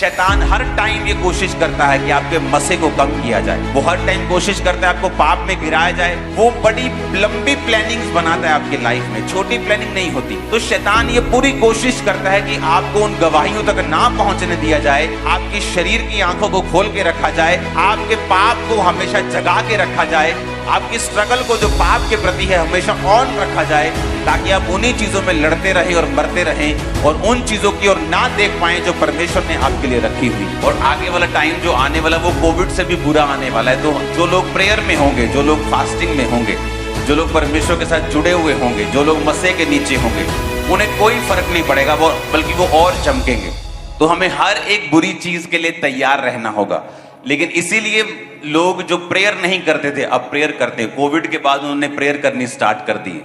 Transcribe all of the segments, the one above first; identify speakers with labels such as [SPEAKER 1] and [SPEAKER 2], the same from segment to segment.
[SPEAKER 1] शैतान हर टाइम ये कोशिश करता है कि आपके मसे को कम किया जाए। वो हर टाइम कोशिश करता है आपको पाप में गिराया जाए। वो बड़ी लंबी प्लानिंग्स बनाता है आपकी लाइफ में, छोटी प्लानिंग नहीं होती। तो शैतान ये पूरी कोशिश करता है कि आपको उन गवाहियों तक ना पहुंचने दिया जाए, आपकी शरीर की आंखों को खोल के रखा जाए, आपके पाप को हमेशा जगा के रखा जाए, आपकी स्ट्रगल को जो पाप के प्रति है हमेशा ऑन रखा जाए, ताकि आप उन्हीं चीजों में लड़ते रहें और मरते रहें और उन चीजों की ओर ना देख पाएं जो परमेश्वर ने आपके लिए रखी हुई। और आगे वाला टाइम जो आने वाला वो कोविड से भी बुरा आने वाला है। तो जो लोग प्रेयर में होंगे, जो लोग फास्टिंग में होंगे, जो लोग परमेश्वर के साथ जुड़े हुए होंगे, जो लोग मसीह के नीचे होंगे, उन्हें कोई फर्क नहीं पड़ेगा, वो बल्कि वो और चमकेंगे। तो हमें हर एक बुरी चीज के लिए तैयार रहना होगा। लेकिन इसीलिए लोग जो प्रेयर नहीं करते थे अब प्रेयर करते हैं। कोविड के बाद उन्होंने प्रेयर करनी स्टार्ट कर दी।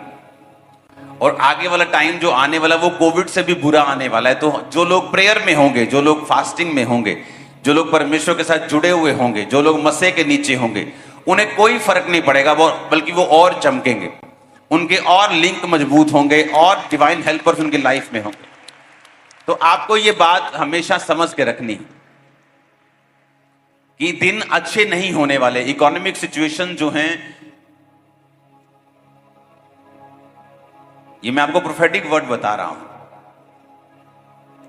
[SPEAKER 1] और आगे वाला टाइम जो आने वाला वो कोविड से भी बुरा आने वाला है। तो जो लोग प्रेयर में होंगे, जो लोग फास्टिंग में होंगे, जो लोग परमेश्वर के साथ जुड़े हुए होंगे, जो लोग मसीह के नीचे होंगे, उन्हें कोई फर्क नहीं पड़ेगा, वो बल्कि वो और चमकेंगे, उनके और लिंक मजबूत होंगे और डिवाइन हेल्पर्स उनकी लाइफ में होंगे। तो आपको ये बात हमेशा समझ के रखनी है कि दिन अच्छे नहीं होने वाले। इकोनॉमिक सिचुएशन जो हैं, ये मैं आपको प्रोफेटिक वर्ड बता रहा हूं।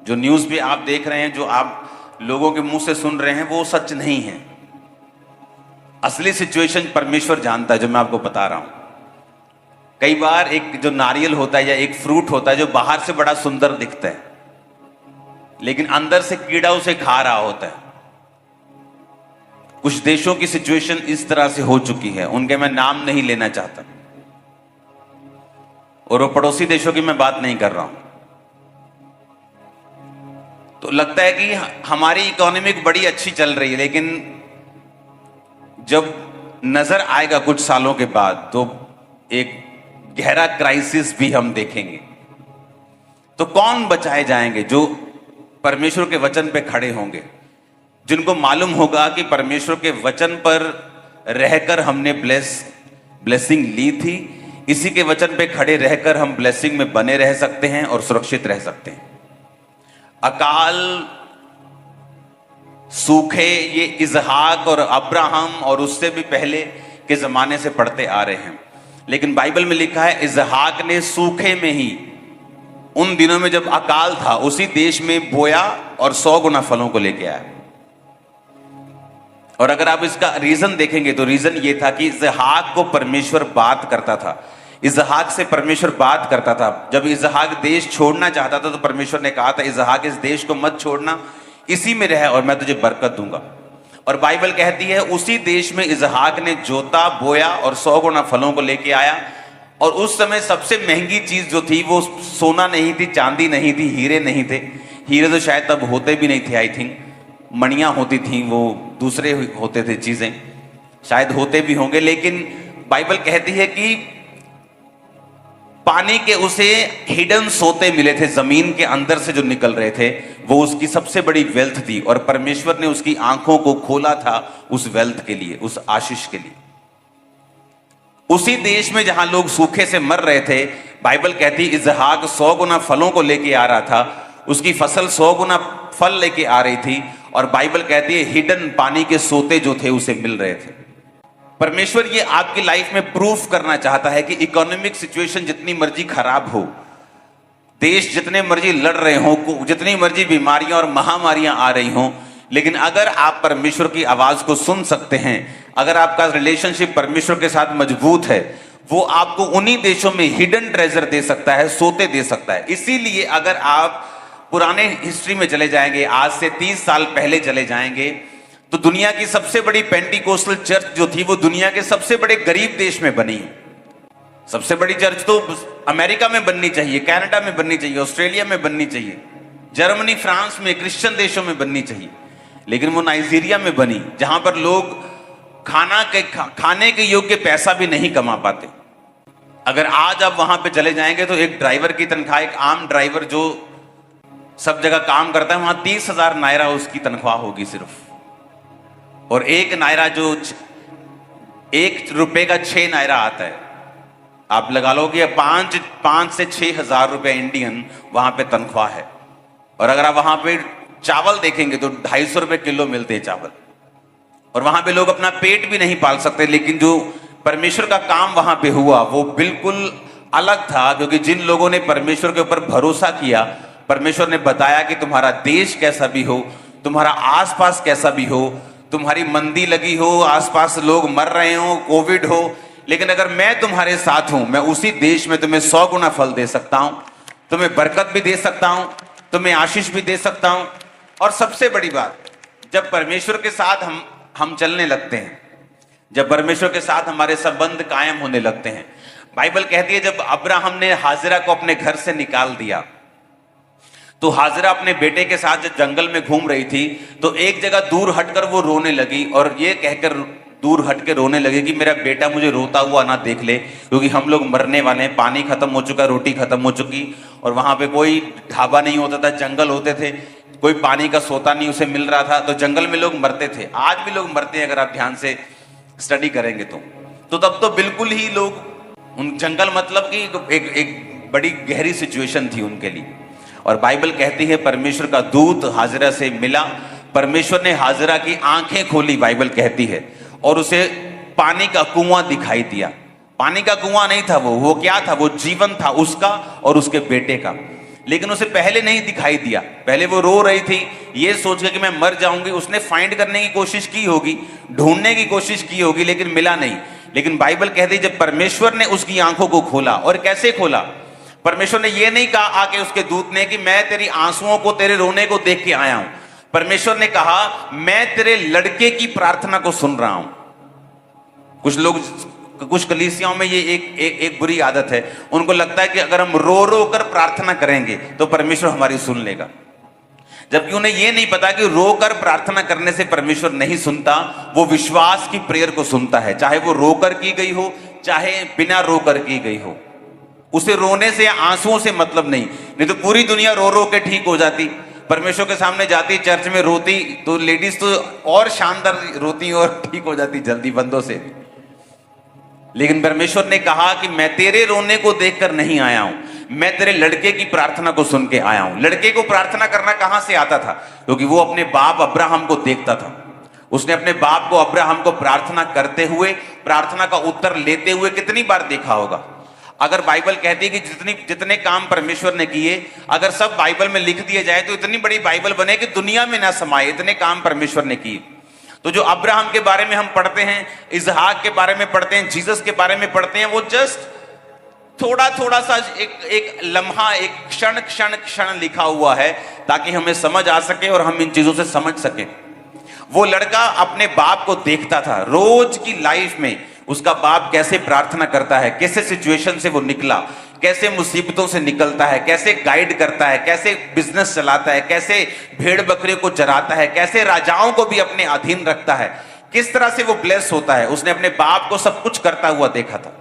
[SPEAKER 1] जो न्यूज पे आप देख रहे हैं, जो आप लोगों के मुंह से सुन रहे हैं, वो सच नहीं है। असली सिचुएशन परमेश्वर जानता है, जो मैं आपको बता रहा हूं। कई बार एक जो नारियल होता है या एक फ्रूट होता है जो बाहर से बड़ा सुंदर दिखता है, लेकिन अंदर से कीड़ा उसे खा रहा होता है। कुछ देशों की सिचुएशन इस तरह से हो चुकी है, उनके मैं नाम नहीं लेना चाहता, और वो पड़ोसी देशों की मैं बात नहीं कर रहा हूं। तो लगता है कि हमारी इकोनॉमिक बड़ी अच्छी चल रही है, लेकिन जब नजर आएगा कुछ सालों के बाद तो एक गहरा क्राइसिस भी हम देखेंगे। तो कौन बचाए जाएंगे? जो परमेश्वर के वचन पे खड़े होंगे, जिनको मालूम होगा कि परमेश्वर के वचन पर रहकर हमने ब्लेसिंग ली थी, इसी के वचन पे खड़े रहकर हम ब्लेसिंग में बने रह सकते हैं और सुरक्षित रह सकते हैं। अकाल, सूखे, ये इजहाक और अब्राहम और उससे भी पहले के जमाने से पढ़ते आ रहे हैं। लेकिन बाइबल में लिखा है इजहाक ने सूखे में ही, उन दिनों में जब अकाल था, उसी देश में बोया और 100 गुना फलों को लेके आया। और अगर आप इसका रीजन देखेंगे तो रीजन ये था कि इजहाक को परमेश्वर बात करता था, इजहाक से परमेश्वर बात करता था। जब इजहाक देश छोड़ना चाहता था तो परमेश्वर ने कहा था इजहाक इस देश को मत छोड़ना, इसी में रह और मैं तुझे बरकत दूंगा। और बाइबल कहती है उसी देश में इजहाक ने जोता, बोया और 100 गुना फलों को लेके आया। और उस समय सबसे महंगी चीज जो थी वो सोना नहीं थी, चांदी नहीं थी, हीरे नहीं थे। हीरे तो शायद तब होते भी नहीं थे, आई थिंक मणियां होती थी, वो दूसरे होते थे चीजें, शायद होते भी होंगे। लेकिन बाइबल कहती है कि पानी के उसे हिडन सोते मिले थे, जमीन के अंदर से जो निकल रहे थे, वो उसकी सबसे बड़ी वेल्थ थी। और परमेश्वर ने उसकी आंखों को खोला था उस वेल्थ के लिए, उस आशीष के लिए। उसी देश में जहां लोग सूखे से मर रहे थे, बाइबल कहती इजहाक 100 गुना फलों को लेके आ रहा था, उसकी फसल 100 गुना फल लेके आ रही थी। और बाइबल कहती है हिडन पानी के सोते जो थे उसे मिल रहे थे। परमेश्वर ये आपकी लाइफ में प्रूफ करना चाहता है कि इकोनॉमिक सिचुएशन जितनी मर्जी खराब हो, देश जितने मर्जी लड़ रहे हो, जितनी मर्जी बीमारियां और महामारियां आ रही हो, लेकिन अगर आप परमेश्वर की आवाज को सुन सकते हैं, अगर आपका रिलेशनशिप परमेश्वर के साथ मजबूत है, वो आपको उन्हीं देशों में हिडन ट्रेजर दे सकता है, सोते दे सकता है। इसीलिए अगर आप पुराने हिस्ट्री में चले जाएंगे, आज से 30 साल पहले चले जाएंगे, तो दुनिया की सबसे बड़ी पेंटिकोस्टल चर्च जो थी वो दुनिया के सबसे बड़े गरीब देश में बनी। सबसे बड़ी चर्च तो अमेरिका में बननी चाहिए, कनाडा में बननी चाहिए, ऑस्ट्रेलिया में बननी चाहिए, जर्मनी, फ्रांस में, क्रिश्चियन देशों में बननी चाहिए। लेकिन वो नाइजीरिया में बनी, जहां पर लोग खाने के योग्य पैसा भी नहीं कमा पाते। अगर आज आप वहां पे चले जाएंगे तो एक ड्राइवर की तनख्वाह, एक आम ड्राइवर जो सब जगह काम करता है, वहां 30,000 नायरा उसकी तनख्वाह होगी सिर्फ। और एक नायरा जो 1 रुपए का 6 नायरा आता है, आप लगा लो कि 5 से 6 हजार रुपए इंडियन वहां पे तनख्वाह है। और अगर आप वहां पे चावल देखेंगे तो 250 रुपए किलो मिलते हैं चावल, और वहां पे लोग अपना पेट भी नहीं पाल सकते। लेकिन जो परमेश्वर का काम वहां पे हुआ वो बिल्कुल अलग था, क्योंकि जिन लोगों ने परमेश्वर के ऊपर भरोसा किया, परमेश्वर ने बताया कि तुम्हारा देश कैसा भी हो, तुम्हारा आसपास कैसा भी हो, तुम्हारी मंदी लगी हो, आसपास लोग मर रहे हो, कोविड हो, लेकिन अगर मैं तुम्हारे साथ हूं, मैं उसी देश में तुम्हें 100 गुना फल दे सकता हूं, तुम्हें बरकत भी दे सकता हूं, तुम्हें आशीष भी दे सकता हूं। और सबसे बड़ी बात, जब परमेश्वर के साथ हम चलने लगते हैं, जब परमेश्वर के साथ हमारे संबंध कायम होने लगते हैं, बाइबल कहती है जब अब्राहम ने हाजिरा को अपने घर से निकाल दिया, तो हाजिरा अपने बेटे के साथ जब जंगल में घूम रही थी तो एक जगह दूर हटकर वो रोने लगी, और ये कहकर दूर हट के रोने लगे कि मेरा बेटा मुझे रोता हुआ ना देख ले, क्योंकि हम लोग मरने वाले हैं, पानी खत्म हो चुका, रोटी खत्म हो चुकी, और वहां पे कोई ढाबा नहीं होता था, जंगल होते थे, कोई पानी का सोता नहीं उसे मिल रहा था, तो जंगल में लोग मरते थे। आज भी लोग मरते हैं, अगर आप ध्यान से स्टडी करेंगे तो तब तो बिल्कुल ही लोग उन जंगल मतलब कि एक बड़ी गहरी सिचुएशन थी उनके लिए। और बाइबल कहती है परमेश्वर का दूत हाजिरा से मिला, परमेश्वर ने हाजिरा की आंखें खोली, बाइबल कहती है, और उसे पानी का कुआं दिखाई दिया। पानी का कुआं नहीं था वो क्या था? वो जीवन था उसका और उसके बेटे का, लेकिन उसे पहले नहीं दिखाई दिया। पहले वो रो रही थी ये सोच के कि मैं मर जाऊंगी, उसने फाइंड करने की कोशिश की होगी, ढूंढने की कोशिश की होगी, लेकिन मिला नहीं। लेकिन बाइबल कहती जब परमेश्वर ने उसकी आंखों को खोला, और कैसे खोला? परमेश्वर ने ये नहीं कहा आके उसके दूत ने कि मैं तेरी आंसुओं को, तेरे रोने को देख के आया हूं। परमेश्वर ने कहा मैं तेरे लड़के की प्रार्थना को सुन रहा हूं। कुछ लोग, कुछ कलीसियाओं में ये एक बुरी आदत है, उनको लगता है कि अगर हम रो रो कर प्रार्थना करेंगे तो परमेश्वर हमारी सुन लेगा, जबकि उन्हें ये नहीं पता कि रोकर प्रार्थना करने से परमेश्वर नहीं सुनता, वो विश्वास की प्रेयर को सुनता है, चाहे वो रोकर की गई हो चाहे बिना रोकर की गई हो। उसे रोने से या आंसुओं से मतलब नहीं तो पूरी दुनिया रो रो के ठीक हो जाती, परमेश्वर के सामने जाती, चर्च में रोती, तो लेडीज तो और शानदार रोती और ठीक हो जाती जल्दी बंदों से। लेकिन परमेश्वर ने कहा कि मैं तेरे रोने को देखकर नहीं आया हूं, मैं तेरे लड़के की प्रार्थना को सुन के आया हूं। लड़के को प्रार्थना करना कहां से आता था? क्योंकि वो अपने बाप अब्राहम को देखता था। उसने अपने बाप को, अब्राहम को प्रार्थना करते हुए, प्रार्थना का उत्तर लेते हुए कितनी बार देखा होगा। अगर बाइबल कहती है कि जितने काम परमेश्वर ने किए, अगर सब बाइबल में लिख दिए जाए तो इतनी बड़ी बाइबल बने कि दुनिया में ना समाये, इतने काम परमेश्वर ने किए। तो जो अब्राहम के बारे में हम पढ़ते हैं, इजहाक के बारे में पढ़ते हैं, जीसस के बारे में पढ़ते हैं, वो जस्ट थोड़ा थोड़ा सा एक लम्हा, एक क्षण लिखा हुआ है, ताकि हमें समझ आ सके और हम इन चीजों से समझ सके। वो लड़का अपने बाप को देखता था, रोज की लाइफ में उसका बाप कैसे प्रार्थना करता है, कैसे सिचुएशन से वो निकला, कैसे मुसीबतों से निकलता है, कैसे गाइड करता है, कैसे बिजनेस चलाता है, कैसे भेड़ बकरे को चराता है, कैसे राजाओं को भी अपने अधीन रखता है, किस तरह से वो ब्लेस होता है। उसने अपने बाप को सब कुछ करता हुआ देखा था,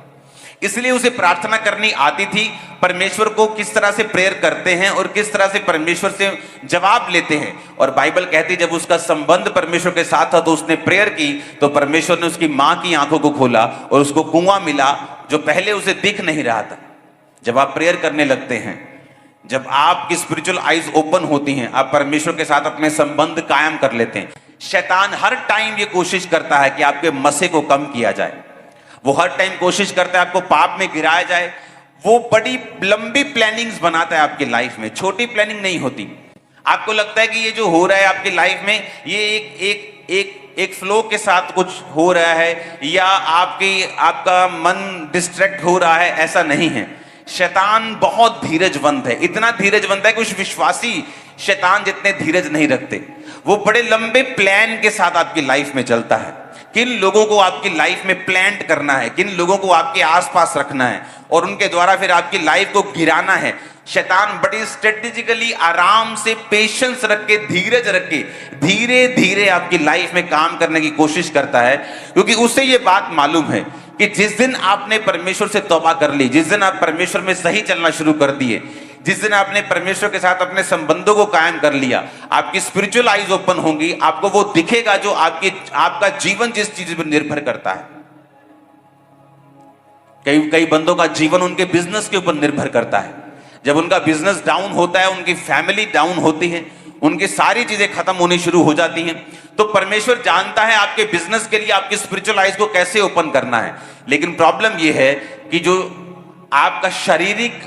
[SPEAKER 1] इसलिए उसे प्रार्थना करनी आती थी। परमेश्वर को किस तरह से प्रेयर करते हैं और किस तरह से परमेश्वर से जवाब लेते हैं। और बाइबल कहती जब उसका संबंध परमेश्वर के साथ था तो उसने प्रेयर की, तो परमेश्वर ने उसकी मां की आंखों को खोला और उसको कुआं मिला जो पहले उसे दिख नहीं रहा था। जब आप प्रेयर करने लगते हैं, जब आपकी स्पिरिचुअल आईज ओपन होती हैं, आप परमेश्वर के साथ अपने संबंध कायम कर लेते हैं। शैतान हर टाइम ये कोशिश करता है कि आपके मसे को कम किया जाए, वो हर टाइम कोशिश करता है आपको पाप में गिराया जाए। वो बड़ी लंबी प्लानिंग्स बनाता है आपकी लाइफ में, छोटी प्लानिंग नहीं होती। आपको लगता है कि ये जो हो रहा है आपकी लाइफ में, ये एक फ्लो के साथ कुछ हो रहा है, या आपका मन डिस्ट्रैक्ट हो रहा है, ऐसा नहीं है। शैतान बहुत धीरजवंत है, इतना धीरजवंत है कि कुछ विश्वासी शैतान जितने धीरज नहीं रखते। वो बड़े लंबे प्लान के साथ आपकी लाइफ में चलता है, किन लोगों को आपकी लाइफ में प्लांट करना है, किन लोगों को आपके आसपास रखना है और उनके द्वारा फिर आपकी लाइफ को गिराना है। शैतान बड़ी स्ट्रेटेजिकली, आराम से, पेशेंस रख के, धीरज रख के, धीरे धीरे आपकी लाइफ में काम करने की कोशिश करता है, क्योंकि उसे ये बात मालूम है कि जिस दिन आपने परमेश्वर से तौबा कर ली, जिस दिन आप परमेश्वर में सही चलना शुरू कर दिए, जिस दिन आपने परमेश्वर के साथ अपने संबंधों को कायम कर लिया, आपकी स्पिरिचुअल आईज ओपन होंगी, आपको वो दिखेगा जो आपका जीवन जिस चीज पर निर्भर करता है। कई बंदों का जीवन उनके बिजनेस के ऊपर निर्भर करता है। जब उनका बिजनेस डाउन होता है, उनकी फैमिली डाउन होती है, उनकी सारी चीजें खत्म होनी शुरू हो जाती हैं। तो परमेश्वर जानता है आपके बिजनेस के लिए आपकी स्पिरिचुअल आइज को कैसे ओपन करना है। लेकिन प्रॉब्लम यह है कि जो आपका शारीरिक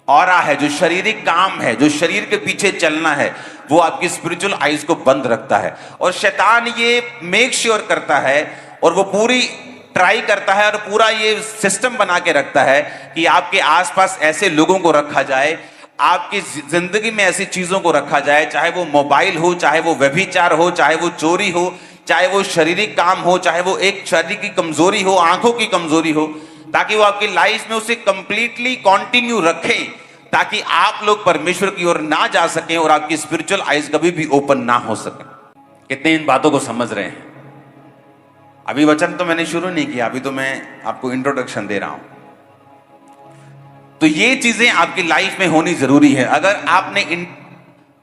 [SPEAKER 1] ऑरा है, जो शारीरिक काम है, जो शरीर के पीछे चलना है, वो आपकी स्पिरिचुअल आइज को बंद रखता है। और शैतान ये मेक श्योर करता है और वो पूरी ट्राई करता है और पूरा ये सिस्टम बना के रखता है कि आपके आसपास ऐसे लोगों को रखा जाए, आपकी जिंदगी में ऐसी चीजों को रखा जाए, चाहे वो मोबाइल हो, चाहे वो व्यभिचार हो, चाहे वो चोरी हो, चाहे वो शारीरिक काम हो, चाहे वो एक शरीर की कमजोरी हो, आंखों की कमजोरी हो, ताकि वो आपकी लाइफ में उसे कंप्लीटली कंटिन्यू रखें, ताकि आप लोग परमेश्वर की ओर ना जा सकें और आपकी स्पिरिचुअल आइज कभी भी ओपन ना हो सके। कितने इन बातों को समझ रहे हैं? अभी वचन तो मैंने शुरू नहीं किया, अभी तो मैं आपको इंट्रोडक्शन दे रहा हूं। तो ये चीजें आपकी लाइफ में होनी जरूरी है। अगर आपने इन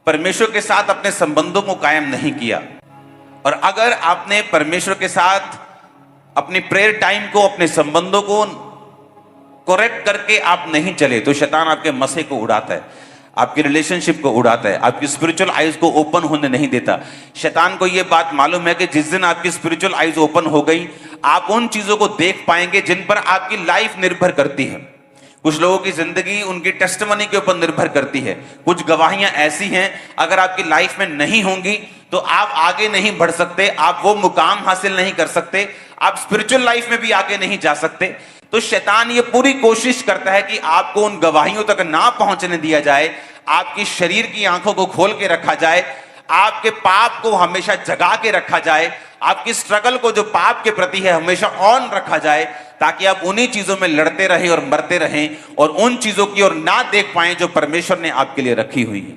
[SPEAKER 1] परमेश्वर के साथ अपने संबंधों को कायम नहीं किया और अगर आपने परमेश्वर के साथ अपनी प्रेयर टाइम को, अपने संबंधों को करेक्ट करके आप नहीं चले, तो शैतान आपके मसे को उड़ाता है, आपकी रिलेशनशिप को उड़ाता है, आपकी स्पिरिचुअल आइज को ओपन होने नहीं देता। शैतान को यह बात मालूम है कि जिस दिन आपकी स्पिरिचुअल आइज ओपन हो गई, आप उन चीजों को देख पाएंगे जिन पर आपकी लाइफ निर्भर करती है। कुछ लोगों की जिंदगी उनकी टेस्टिमनी के ऊपर निर्भर करती है। कुछ गवाहियां ऐसी हैं, अगर आपकी लाइफ में नहीं होंगी तो आप आगे नहीं बढ़ सकते, आप वो मुकाम हासिल नहीं कर सकते, आप स्पिरिचुअल लाइफ में भी आगे नहीं जा सकते। तो शैतान ये पूरी कोशिश करता है कि आपको उन गवाहियों तक ना पहुंचने दिया जाए, आपकी शरीर की आंखों को खोल के रखा जाए, आपके पाप को हमेशा जगा के रखा जाए, आपकी स्ट्रगल को जो पाप के प्रति है हमेशा ऑन रखा जाए, ताकि आप उन्हीं चीजों में लड़ते रहें और मरते रहें और उन चीजों की ओर ना देख पाएं जो परमेश्वर ने आपके लिए रखी हुई है।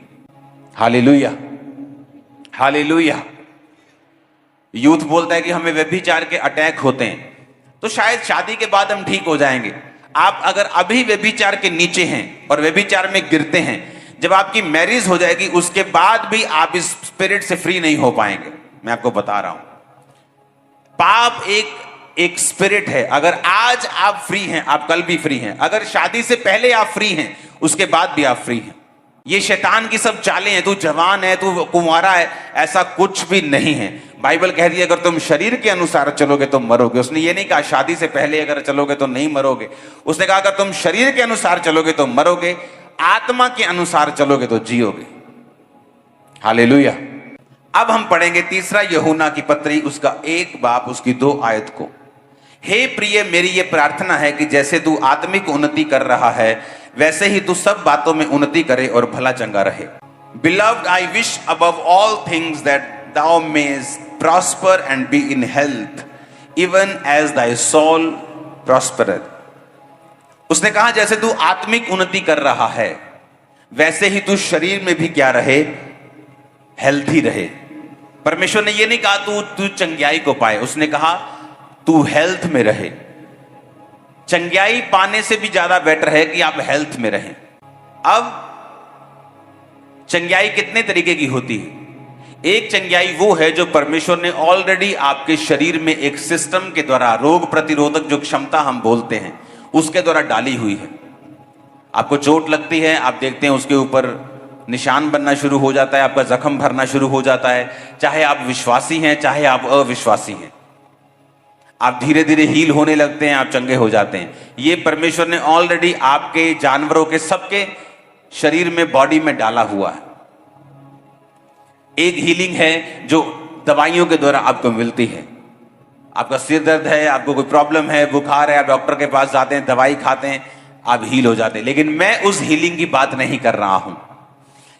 [SPEAKER 1] Hallelujah, hallelujah. यूथ बोलता है कि हमें व्यभिचार के अटैक होते हैं, तो शायद शादी के बाद हम ठीक हो जाएंगे। आप अगर अभी व्यभिचार के नीचे हैं और व्यभिचार में गिरते हैं, जब आपकी मैरिज हो जाएगी उसके बाद भी आप इस स्पिरिट से फ्री नहीं हो पाएंगे। मैं आपको बता रहा हूं, पाप एक स्पिरिट है। अगर आज आप फ्री हैं, आप कल भी फ्री हैं। अगर शादी से पहले आप फ्री हैं, उसके बाद भी आप फ्री हैं। ये शैतान की सब चालें हैं, तू जवान है, तू कुंवारा है, ऐसा कुछ भी नहीं है। बाइबल कहती है अगर तुम शरीर के अनुसार चलोगे तो मरोगे। उसने ये नहीं कहा शादी से पहले अगर चलोगे तो नहीं मरोगे, उसने कहा अगर तुम शरीर के अनुसार चलोगे तो मरोगे, आत्मा के अनुसार चलोगे तो जियोगे। हालेलुया। अब हम पढ़ेंगे तीसरा यूहन्ना की पत्री, उसका 1 बाब उसकी 2 आयत को। हे प्रिय, मेरी ये प्रार्थना है कि जैसे तू आत्मिक उन्नति कर रहा है, वैसे ही तू सब बातों में उन्नति करे और भला चंगा रहे। Beloved, I wish above all things that thou mayest prosper and be in health, even as thy soul prospereth. उसने कहा जैसे तू आत्मिक उन्नति कर रहा है, वैसे ही तू शरीर में भी क्या रहे, हेल्थी रहे। परमेश्वर ने यह नहीं कहा तू चंगियाई को पाए, उसने कहा तू हेल्थ में रहे। चंगियाई पाने से भी ज्यादा बेटर है कि आप हेल्थ में रहें। अब चंगियाई कितने तरीके की होती है? एक चंगियाई वो है जो परमेश्वर ने ऑलरेडी आपके शरीर में एक सिस्टम के द्वारा, रोग प्रतिरोधक जो क्षमता हम बोलते हैं, उसके द्वारा डाली हुई है। आपको चोट लगती है, आप देखते हैं उसके ऊपर निशान बनना शुरू हो जाता है, आपका जख्म भरना शुरू हो जाता है। चाहे आप विश्वासी हैं, चाहे आप अविश्वासी हैं, आप धीरे धीरे हील होने लगते हैं, आप चंगे हो जाते हैं। ये परमेश्वर ने ऑलरेडी आपके, जानवरों के, सबके शरीर में, बॉडी में डाला हुआ है। एक हीलिंग है जो दवाइयों के द्वारा आपको मिलती है। आपका सिर दर्द है, आपको कोई प्रॉब्लम है, बुखार है, आप डॉक्टर के पास जाते हैं, दवाई खाते हैं, आप हील हो जाते हैं। लेकिन मैं उस हीलिंग की बात नहीं कर रहा हूं।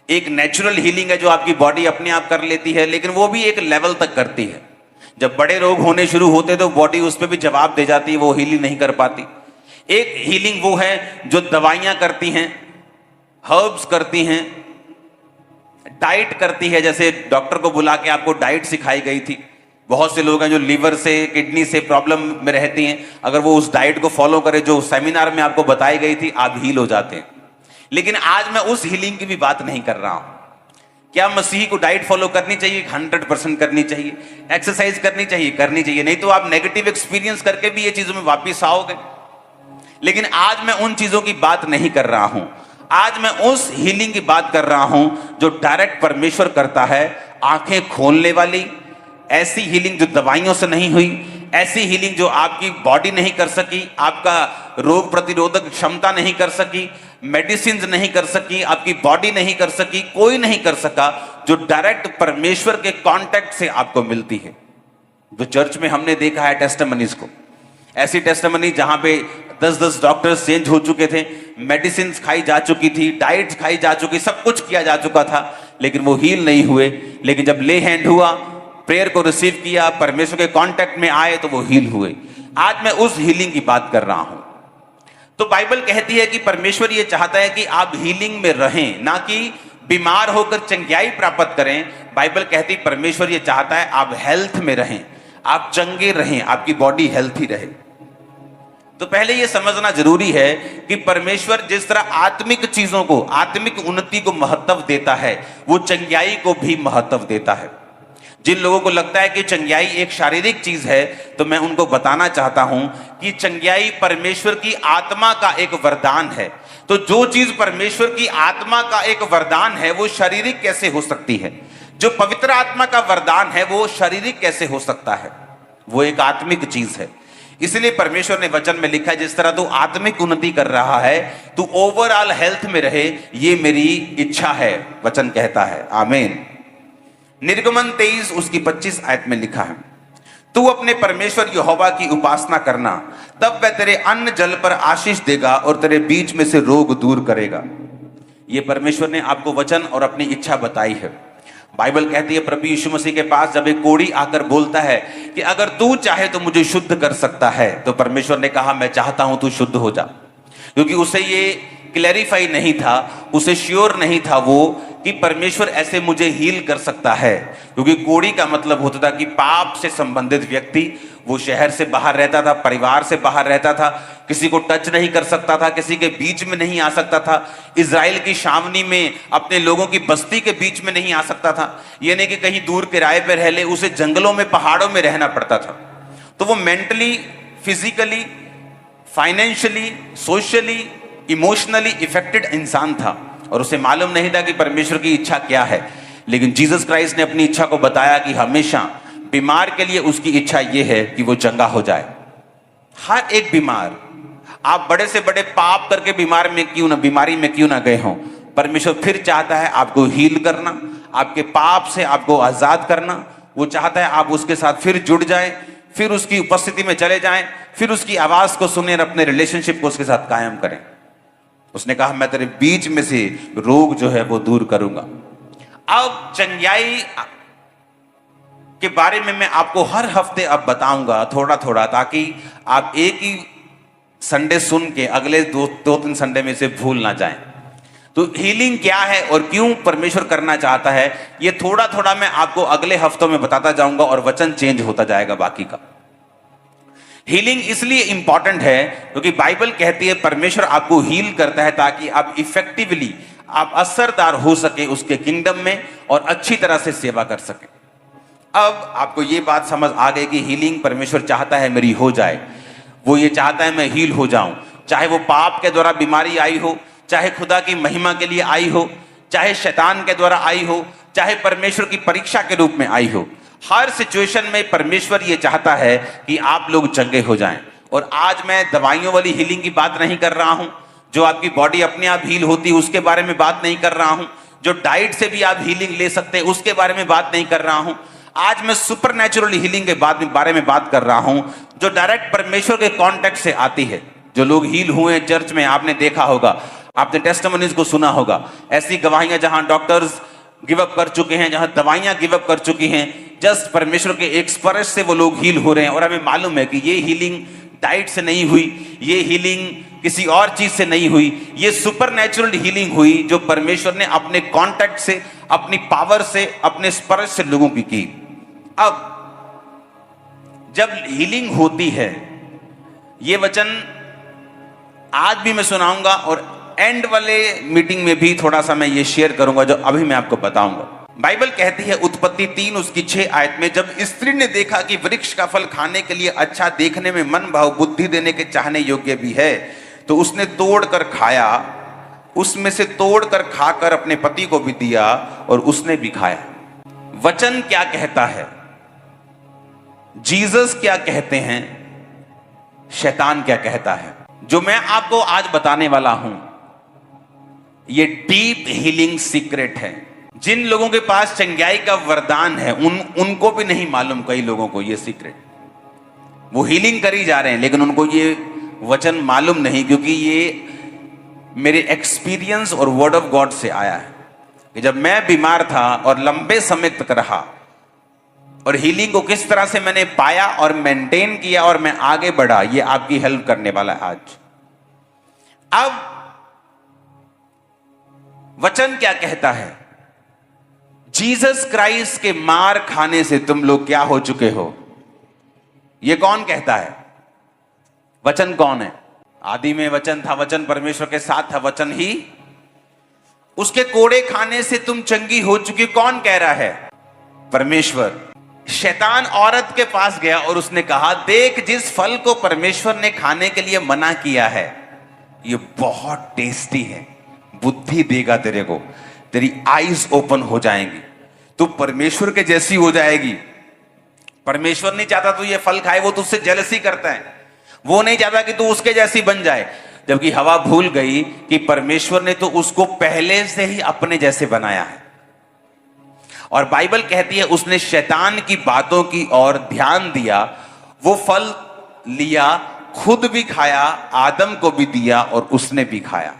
[SPEAKER 1] एक नेचुरल हीलिंग है जो आपकी बॉडी अपने आप कर लेती है, लेकिन वो भी एक लेवल तक करती है। जब बड़े रोग होने शुरू होते तो बॉडी उस पर भी जवाब दे जाती है, वो हीलिंग नहीं कर पाती। एक हीलिंग वो है जो दवाइयां करती हैं, हर्ब्स करती हैं, डाइट करती है। जैसे डॉक्टर को बुला के आपको डाइट सिखाई गई थी। बहुत से लोग हैं जो लीवर से, किडनी से प्रॉब्लम में रहती हैं, अगर वो उस डाइट को फॉलो करें जो सेमिनार में आपको बताई गई थी, आप हील हो जाते हैं। लेकिन आज मैं उस हीलिंग की भी बात नहीं कर रहा हूं। क्या मसीही को डाइट फॉलो करनी चाहिए? 100% करनी चाहिए। एक्सरसाइज करनी चाहिए, करनी चाहिए, नहीं तो आप नेगेटिव एक्सपीरियंस करके भी ये चीजों में वापिस आओगे। लेकिन आज मैं उन चीजों की बात नहीं कर रहा हूं। आज मैं उस हीलिंग की बात कर रहा हूं जो डायरेक्ट परमेश्वर करता है, आंखें खोलने वाली। ऐसी हीलिंग जो दवाइयों से नहीं हुई, ऐसी हीलिंग जो आपकी बॉडी नहीं कर सकी, आपका रोग प्रतिरोधक क्षमता नहीं कर सकी, मेडिसिन नहीं कर सकी, आपकी बॉडी नहीं कर सकी, कोई नहीं कर सका, जो डायरेक्ट परमेश्वर के कांटेक्ट से आपको मिलती है। जो चर्च में हमने देखा है टेस्टिमनीज को, ऐसी टेस्टिमनी जहां पे 10-10 डॉक्टर्स चेंज हो चुके थे, मेडिसिन खाई जा चुकी थी, डाइट खाई जा चुकी, सब कुछ किया जा चुका था, लेकिन वो हील नहीं हुए। लेकिन जब ले हैंड हुआ, प्रेयर को रिसीव किया, परमेश्वर के कांटेक्ट में आए, तो वो हील हुए। आज मैं उस हीलिंग की बात कर रहा हूं। तो बाइबल कहती है कि परमेश्वर ये चाहता है कि आप हीलिंग में रहें, ना कि बीमार होकर चंगाई प्राप्त करें। बाइबल कहती है परमेश्वर ये चाहता है आप हेल्थ में रहें, आप चंगे रहें, आपकी बॉडी हेल्थी रहे। तो पहले यह समझना जरूरी है कि परमेश्वर जिस तरह आत्मिक चीजों को, आत्मिक उन्नति को महत्व देता है, वो चंगाई को भी महत्व देता है। जिन लोगों को लगता है कि चंगाई एक शारीरिक चीज है, तो मैं उनको बताना चाहता हूं कि चंगाई परमेश्वर की आत्मा का एक वरदान है। तो जो चीज परमेश्वर की आत्मा का एक वरदान है, वो शारीरिक कैसे हो सकती है? जो पवित्र आत्मा का वरदान है, वो शारीरिक कैसे हो सकता है? वो एक आत्मिक चीज है। इसलिए परमेश्वर ने वचन में लिखा है, जिस तरह तू आत्मिक उन्नति कर रहा है, तू ओवरऑल हेल्थ में रहे, ये मेरी इच्छा है, वचन कहता है। आमीन। निर्गमन 23 उसकी 25 आयत में लिखा है, तू अपने परमेश्वर यहोवा की उपासना करना, तब वह तेरे अन्न जल पर आशीष देगा और तेरे बीच में से रोग दूर करेगा। ये परमेश्वर ने आपको वचन और अपनी इच्छा बताई है। बाइबल कहती है प्रभु यीशु मसीह के पास जब एक कोढ़ी आकर बोलता है कि अगर तू चाहे तो मुझे शुद्ध कर सकता है, तो परमेश्वर ने कहा मैं चाहता हूं तू शुद्ध हो जा। क्योंकि उसे ये क्लैरिफाई नहीं था, उसे श्योर नहीं था वो कि परमेश्वर ऐसे मुझे हील कर सकता है। क्योंकि कोढ़ी का मतलब होता था कि पाप से संबंधित व्यक्ति, वो शहर से बाहर रहता था, परिवार से बाहर रहता था, किसी को टच नहीं कर सकता था, किसी के बीच में नहीं आ सकता था, इजराइल की छावनी में अपने लोगों की बस्ती के बीच में नहीं आ सकता था। ये नहीं कि कहीं दूर किराए पर रह ले, उसे जंगलों में, पहाड़ों में रहना पड़ता था। तो वो mentally, physically, financially, socially, emotionally affected इंसान था और उसे मालूम नहीं था कि परमेश्वर की इच्छा क्या है। लेकिन जीसस क्राइस्ट ने अपनी इच्छा को बताया कि हमेशा बीमार के लिए उसकी इच्छा यह है कि वो चंगा हो जाए। हर एक बीमार, आप बड़े से बड़े पाप करके बीमारी में क्यों ना गए हों, परमेश्वर फिर चाहता है आपको हील करना, आपके पाप से आपको आजाद करना। वो चाहता है आप उसके साथ फिर जुड़ जाएं, फिर उसकी उपस्थिति में चले जाएं, फिर उसकी आवाज को सुने और अपने रिलेशनशिप को उसके साथ कायम करें। उसने कहा मैं तेरे बीच में से रोग जो है वो दूर करूंगा। अब चंगाई के बारे में मैं आपको हर हफ्ते अब बताऊंगा थोड़ा थोड़ा, ताकि आप एक ही संडे सुन के अगले दो तीन संडे में से भूल ना जाएं। तो हीलिंग क्या है और क्यों परमेश्वर करना चाहता है, ये थोड़ा थोड़ा मैं आपको अगले हफ्तों में बताता जाऊंगा और वचन चेंज होता जाएगा बाकी का। हीलिंग इसलिए इंपॉर्टेंट है क्योंकि बाइबल कहती है परमेश्वर आपको हील करता है ताकि आप इफेक्टिवली, आप असरदार हो सके उसके किंगडम में और अच्छी तरह से सेवा कर सके। अब आपको ये बात समझ आ गई कि हीलिंग परमेश्वर चाहता है मेरी हो जाए। वो ये चाहता है मैं हील हो जाऊं, चाहे वो पाप के द्वारा बीमारी आई हो, चाहे खुदा की महिमा के लिए आई हो, चाहे शैतान के द्वारा आई हो, चाहे परमेश्वर की परीक्षा के रूप में आई हो। हर सिचुएशन में परमेश्वर ये चाहता है कि आप लोग चंगे हो जाएं। और आज मैं दवाइयों वाली हीलिंग की बात नहीं कर रहा हूं, जो आपकी बॉडी अपने आप हील होती उसके बारे में बात नहीं कर रहा हूं, जो डाइट से भी आप हीलिंग ले सकते हैं उसके बारे में बात नहीं कर रहा हूं। आज मैं सुपरनैचुरल हीलिंग के बारे में बात कर रहा हूं, जो डायरेक्ट परमेश्वर के कॉन्टेक्ट से आती है। जो लोग हील हुए चर्च में, आपने देखा होगा, आपने टेस्टिमनीज को सुना होगा, ऐसी गवाहियां जहां डॉक्टर्स गिव अप कर चुके हैं, जहां दवाइयां गिव अप कर चुकी हैं, जस्ट परमेश्वर के एक स्पर्श से वो लोग हील हो रहे हैं। और हमें मालूम है कि ये हीलिंग डाइट से नहीं हुई, ये हीलिंग किसी और चीज से नहीं हुई, ये सुपरनैचुरल हीलिंग हुई जो परमेश्वर ने अपने कॉन्टेक्ट से, अपनी पावर से, अपने स्पर्श से लोगों की। अब जब हीलिंग होती है, ये वचन आज भी मैं सुनाऊंगा और एंड वाले मीटिंग में भी थोड़ा सा मैं ये शेयर करूंगा जो अभी मैं आपको बताऊंगा। बाइबल कहती है उत्पत्ति 3 उसकी 6 आयत में, जब स्त्री ने देखा कि वृक्ष का फल खाने के लिए अच्छा, देखने में मन भाव, बुद्धि देने के चाहने योग्य भी है, तो उसने तोड़ कर खाया उसमें से तोड़कर खाकर अपने पति को भी दिया और उसने भी खाया। वचन क्या कहता है, जीसस क्या कहते हैं, शैतान क्या कहता है। जो मैं आपको आज बताने वाला हूं ये डीप हीलिंग सीक्रेट है। जिन लोगों के पास चंगाई का वरदान है उनको भी नहीं मालूम, कई लोगों को ये सीक्रेट, वो हीलिंग करी जा रहे हैं लेकिन उनको ये वचन मालूम नहीं, क्योंकि ये मेरे एक्सपीरियंस और वर्ड ऑफ गॉड से आया है कि जब मैं बीमार था और लंबे समय तक रहा और हीलिंग को किस तरह से मैंने पाया और मेंटेन किया और मैं आगे बढ़ा, ये आपकी हेल्प करने वाला है आज। अब वचन क्या कहता है, जीसस क्राइस्ट के मार खाने से तुम लोग क्या हो चुके हो, ये कौन कहता है? वचन कौन है? आदि में वचन था, वचन परमेश्वर के साथ था, वचन ही उसके कोड़े खाने से तुम चंगी हो चुकी। कौन कह रहा है? परमेश्वर। शैतान औरत के पास गया और उसने कहा, देख जिस फल को परमेश्वर ने खाने के लिए मना किया है ये बहुत टेस्टी है, बुद्धि देगा तेरे को, तेरी आईज ओपन हो जाएंगी, तू परमेश्वर के जैसी हो जाएगी। परमेश्वर नहीं चाहता तू ये फल खाए, वो तुझसे जेलसी करता है, वो नहीं चाहता कि तू उसके जैसी बन जाए। जबकि हवा भूल गई कि परमेश्वर ने तो उसको पहले से ही अपने जैसे बनाया है। और बाइबल कहती है उसने शैतान की बातों की ओर ध्यान दिया, वो फल लिया, खुद भी खाया, आदम को भी दिया और उसने भी खाया।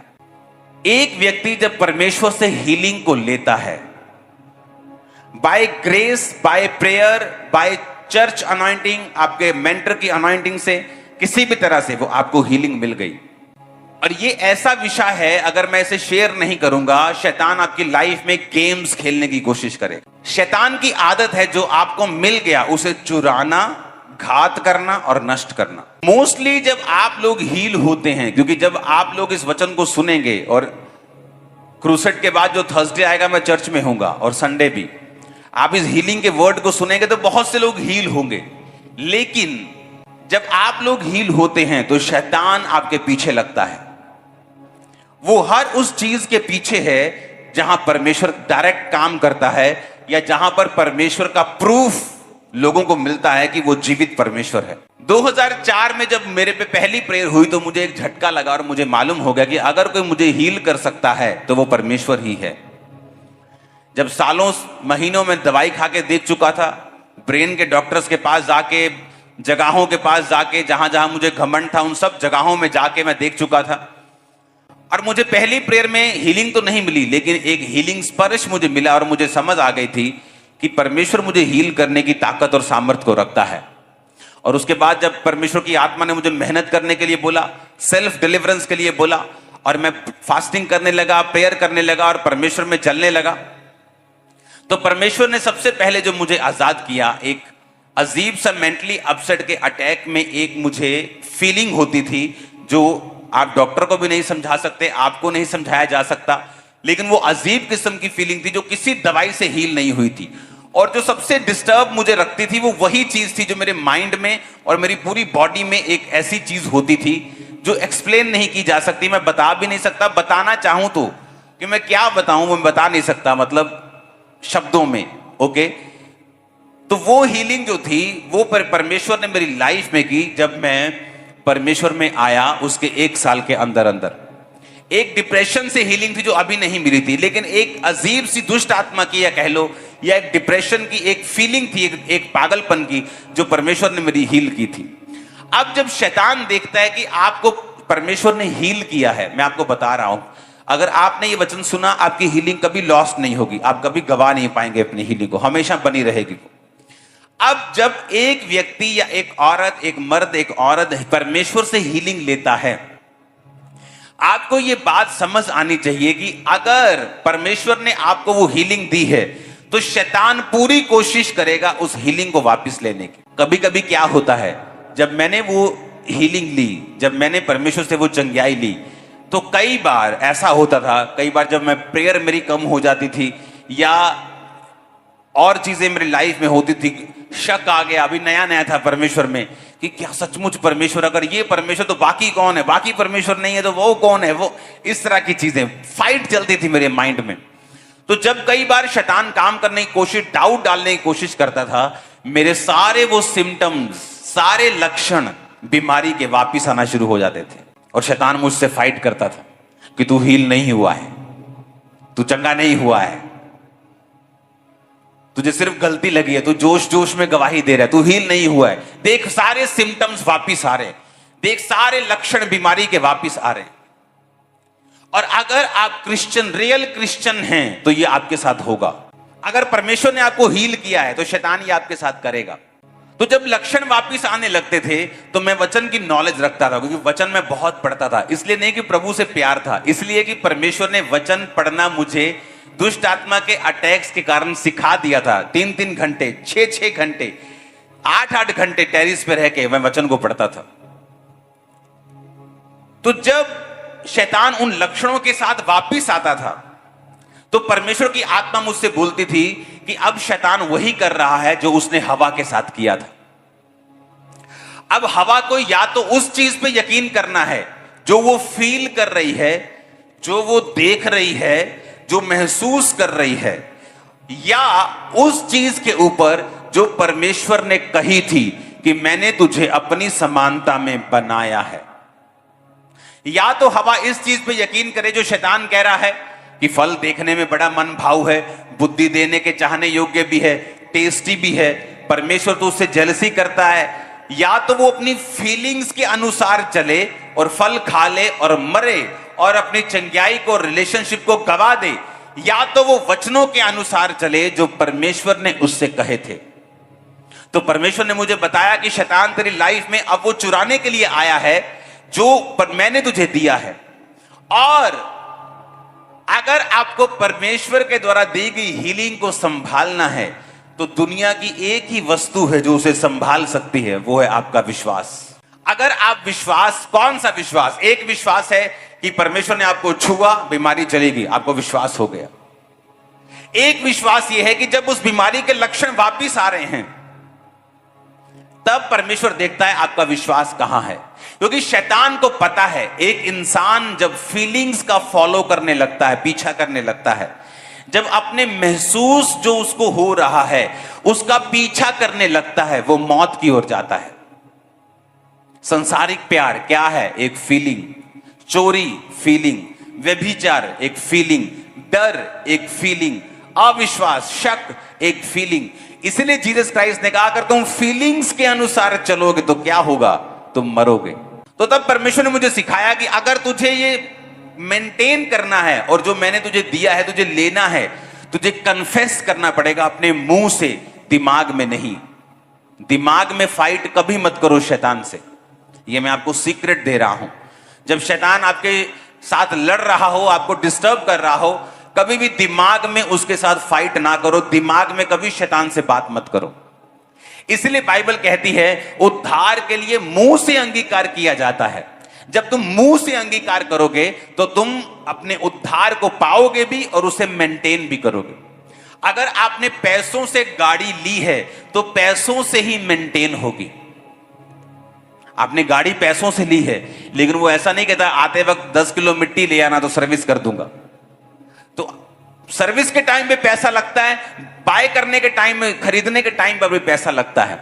[SPEAKER 1] एक व्यक्ति जब परमेश्वर से हीलिंग को लेता है, by grace, by prayer, by church anointing, आपके मेंटर की अनॉइंटिंग से, किसी भी तरह से वो आपको हीलिंग मिल गई। और ये ऐसा विषय है, अगर मैं इसे शेयर नहीं करूंगा, शैतान आपकी लाइफ में गेम्स खेलने की कोशिश करे। शैतान की आदत है जो आपको मिल गया उसे चुराना, घात करना और नष्ट करना। मोस्टली जब आप लोग हील होते हैं, क्योंकि जब आप लोग इस वचन को सुनेंगे, और क्रूसेड के बाद जो थर्सडे आएगा मैं चर्च में होऊंगा और संडे भी, आप इस हीलिंग के वर्ड को सुनेंगे तो बहुत से लोग हील होंगे। लेकिन जब आप लोग हील होते हैं तो शैतान आपके पीछे लगता है। वो हर उस चीज के पीछे है जहां परमेश्वर डायरेक्ट काम करता है, या जहां पर परमेश्वर का प्रूफ लोगों को मिलता है कि वो जीवित परमेश्वर है। 2004 में जब मेरे पे पहली प्रेयर हुई तो मुझे एक झटका लगा और मुझे मालूम हो गया कि अगर कोई मुझे हील कर सकता है तो वो परमेश्वर ही है। जब सालों महीनों में दवाई खा के देख चुका था, ब्रेन के डॉक्टर्स के पास जाके, जगहों के पास जाके, जहां जहां मुझे घमंड था उन सब जगहों में जाके मैं देख चुका था, और मुझे पहली प्रेयर में हीलिंग तो नहीं मिली, लेकिन एक हीलिंग स्पर्श मुझे मिला और मुझे समझ आ गई थी कि परमेश्वर मुझे हील करने की ताकत और सामर्थ्य को रखता है। और उसके बाद जब परमेश्वर की आत्मा ने मुझे मेहनत करने के लिए बोला, सेल्फ डिलीवरेंस के लिए बोला, और मैं फास्टिंग करने लगा, प्रेयर करने लगा और परमेश्वर में चलने लगा, तो परमेश्वर ने सबसे पहले जो मुझे आजाद किया, एक अजीब सा मेंटली अपसेट के अटैक में एक मुझे फीलिंग होती थी जो आप डॉक्टर को भी नहीं समझा सकते, आपको नहीं समझाया जा सकता, लेकिन वो अजीब किस्म की फीलिंग थी जो किसी दवाई से हील नहीं हुई थी। और जो सबसे डिस्टर्ब मुझे रखती थी वो वही चीज थी जो मेरे माइंड में और मेरी पूरी बॉडी में एक ऐसी चीज होती थी जो एक्सप्लेन नहीं की जा सकती, मैं बता भी नहीं सकता, बताना चाहूं तो कि मैं क्या बताऊं वो मैं बता नहीं सकता, मतलब शब्दों में। ओके, तो वो हीलिंग जो थी वो परमेश्वर ने मेरी लाइफ में की। जब मैं परमेश्वर में आया उसके 1 साल के अंदर अंदर एक डिप्रेशन से हीलिंग थी जो अभी नहीं मिली थी, लेकिन एक अजीब सी दुष्ट आत्मा की, या कह लो, या एक डिप्रेशन की एक फीलिंग थी, एक पागलपन की, जो परमेश्वर ने मेरी हील की थी। अब जब शैतान देखता है कि आपको परमेश्वर ने हील किया है, मैं आपको बता रहा हूं, अगर आपने ये वचन सुना, आपकी हीलिंग कभी लॉस्ट नहीं होगी, आप कभी गवा नहीं पाएंगे अपनी हीलिंग को, हमेशा बनी रहेगी। अब जब एक व्यक्ति या एक औरत, एक मर्द, एक औरत परमेश्वर से हीलिंग लेता है, आपको ये बात समझ आनी चाहिए कि अगर परमेश्वर ने आपको वो हीलिंग दी है तो शैतान पूरी कोशिश करेगा उस हीलिंग को वापस लेने की। कभी कभी क्या होता है, जब मैंने वो हीलिंग ली, जब मैंने परमेश्वर से वो चंगाई ली, तो कई बार ऐसा होता था, कई बार जब मैं प्रेयर मेरी कम हो जाती थी या और चीजें मेरी लाइफ में होती थी, शक आ गया, अभी नया नया था परमेश्वर में, कि क्या सचमुच परमेश्वर, अगर ये परमेश्वर तो बाकी कौन है, बाकी परमेश्वर नहीं है तो वो कौन है, वो इस तरह की चीजें फाइट चलती थी मेरे माइंड में। तो जब कई बार शैतान काम करने की कोशिश, डाउट डालने की कोशिश करता था, मेरे सारे वो सिम्टम्स, सारे लक्षण बीमारी के वापिस आना शुरू हो जाते थे। और शैतान मुझसे फाइट करता था कि तू हील नहीं हुआ है, तू चंगा नहीं हुआ है, तुझे सिर्फ गलती लगी है, तू जोश जोश में गवाही दे रहा है, तू हील नहीं हुआ है। देख सारे सिम्टम्स वापिस आ रहे, देख सारे लक्षण बीमारी के वापिस आ रहे। और अगर आप क्रिश्चियन, रियल क्रिश्चियन हैं, तो ये आपके साथ होगा। अगर परमेश्वर ने आपको हील किया है तो शैतान ये आपके साथ करेगा। तो जब लक्षण वापिस आने लगते थे तो मैं वचन की नॉलेज रखता था, क्योंकि वचन में बहुत पढ़ता था। इसलिए नहीं कि प्रभु से प्यार था, इसलिए कि परमेश्वर ने वचन पढ़ना मुझे दुष्ट आत्मा के अटैक्स के कारण सिखा दिया था। 3-3 घंटे, 6-6 घंटे, 8-8 घंटे टेरिस पे रह के मैं वचन को पढ़ता था। तो जब शैतान उन लक्षणों के साथ वापिस आता था तो परमेश्वर की आत्मा मुझसे बोलती थी कि अब शैतान वही कर रहा है जो उसने हवा के साथ किया था। अब हवा को या तो उस चीज पे यकीन करना है जो वो फील कर रही है, जो वो देख रही है, जो महसूस कर रही है, या उस चीज के ऊपर जो परमेश्वर ने कही थी कि मैंने तुझे अपनी समानता में बनाया है। या तो हवा इस चीज पे यकीन करे जो शैतान कह रहा है कि फल देखने में बड़ा मन भाव है, बुद्धि देने के चाहने योग्य भी है, टेस्टी भी है, परमेश्वर तो उससे जेलसी करता है। या तो वो अपनी फीलिंग्स के अनुसार चले और फल खा ले और मरे और अपनी चंगाई को, रिलेशनशिप को गवा दे, या तो वो वचनों के अनुसार चले जो परमेश्वर ने उससे कहे थे। तो परमेश्वर ने मुझे बताया कि शैतान तेरी लाइफ में अब वो चुराने के लिए आया है जो मैंने तुझे दिया है। और अगर आपको परमेश्वर के द्वारा दी गई हीलिंग को संभालना है तो दुनिया की एक ही वस्तु है जो उसे संभाल सकती है, वो है आपका विश्वास। अगर आप विश्वास, कौन सा विश्वास? एक विश्वास है कि परमेश्वर ने आपको छुआ, बीमारी चलेगी, आपको विश्वास हो गया। एक विश्वास यह है कि जब उस बीमारी के लक्षण वापिस आ रहे हैं तब परमेश्वर देखता है आपका विश्वास कहां है। क्योंकि शैतान को पता है एक इंसान जब फीलिंग्स का फॉलो करने लगता है, पीछा करने लगता है, जब अपने महसूस जो उसको हो रहा है उसका पीछा करने लगता है, वो मौत की ओर जाता है। संसारिक प्यार क्या है? एक फीलिंग। चोरी फीलिंग, व्यभिचार एक फीलिंग, डर एक फीलिंग, अविश्वास, शक एक फीलिंग। इसलिए जीसस क्राइस्ट ने कहा अगर तुम फीलिंग्स के अनुसार चलोगे तो क्या होगा? तुम मरोगे। तो तब परमेश्वर ने मुझे सिखाया कि अगर तुझे ये मेंटेन करना है और जो मैंने तुझे दिया है तुझे लेना है, तुझे कन्फेस करना पड़ेगा अपने मुंह से, दिमाग में नहीं। दिमाग में फाइट कभी मत करो शैतान से, ये मैं आपको सीक्रेट दे रहा हूं। जब शैतान आपके साथ लड़ रहा हो, आपको डिस्टर्ब कर रहा हो, कभी भी दिमाग में उसके साथ फाइट ना करो, दिमाग में कभी शैतान से बात मत करो। इसलिए बाइबल कहती है उद्धार के लिए मुंह से अंगीकार किया जाता है। जब तुम मुंह से अंगीकार करोगे तो तुम अपने उद्धार को पाओगे भी और उसे मेंटेन भी करोगे। अगर आपने पैसों से गाड़ी ली है तो पैसों से ही मेंटेन होगी। आपने गाड़ी पैसों से ली है, लेकिन वो ऐसा नहीं कहता आते वक्त 10 किलो मिट्टी ले आना तो सर्विस कर दूंगा। तो सर्विस के टाइम पे पैसा लगता है, बाय करने के टाइम में, खरीदने के टाइम पर भी पैसा लगता है।